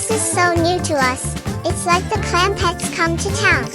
This is so new to us. It's like the Clampets come to town.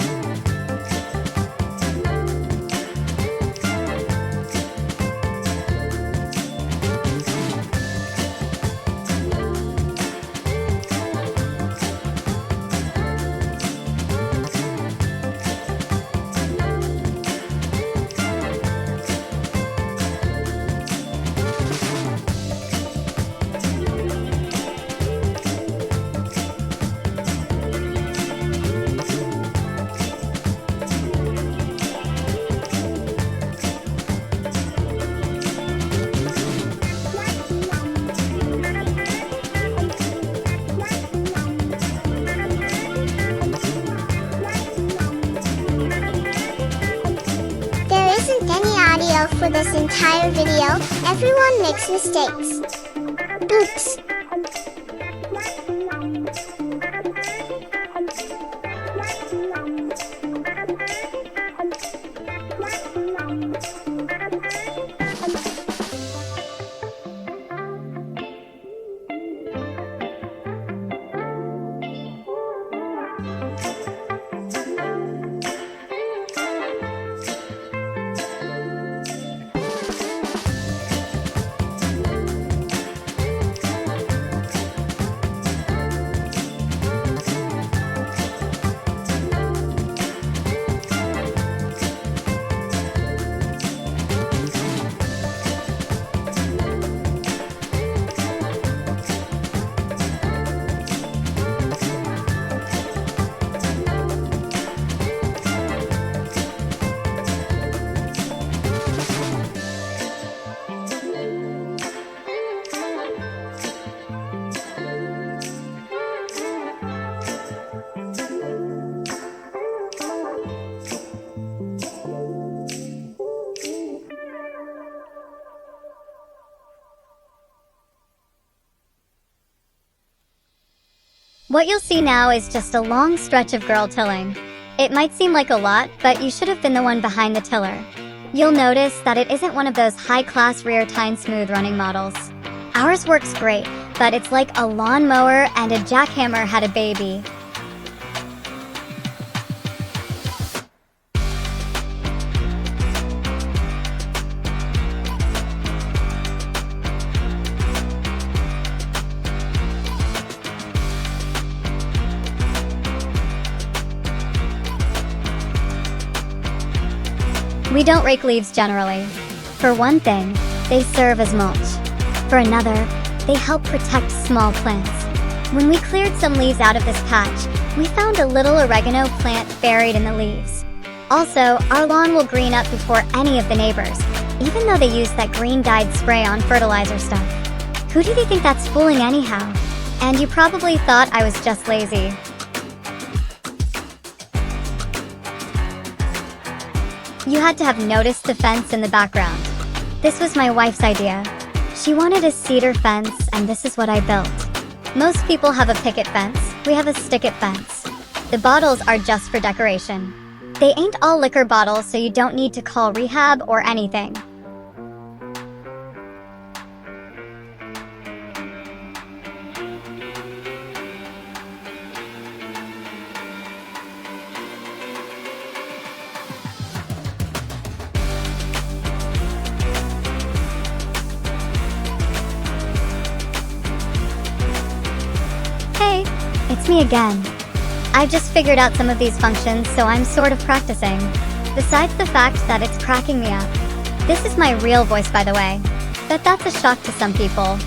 There isn't any audio for this entire video. Everyone makes mistakes. Oops. What you'll see now is just a long stretch of girl tilling. It might seem like a lot, but you should have been the one behind the tiller. You'll notice that it isn't one of those high-class rear tine smooth running models. Ours works great, but it's like a lawnmower and a jackhammer had a baby. We don't rake leaves generally. For one thing, they serve as mulch. For another, they help protect small plants. When we cleared some leaves out of this patch, we found a little oregano plant buried in the leaves. Also, our lawn will green up before any of the neighbors, even though they use that green-dyed spray on fertilizer stuff. Who do they think that's fooling anyhow? And you probably thought I was just lazy. You had to have noticed the fence in the background. This was my wife's idea. She wanted a cedar fence, and this is what I built. Most people have a picket fence. We have a stick-it fence. The bottles are just for decoration. They ain't all liquor bottles, so you don't need to call rehab or anything. Hey, it's me again. I've just figured out some of these functions, so I'm sort of practicing. Besides the fact that it's cracking me up. This is my real voice, by the way. But that's a shock to some people.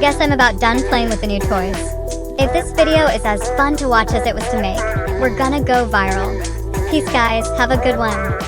guess I'm about done playing with the new toys. If this video is as fun to watch as it was to make, we're gonna go viral. Peace guys, have a good one.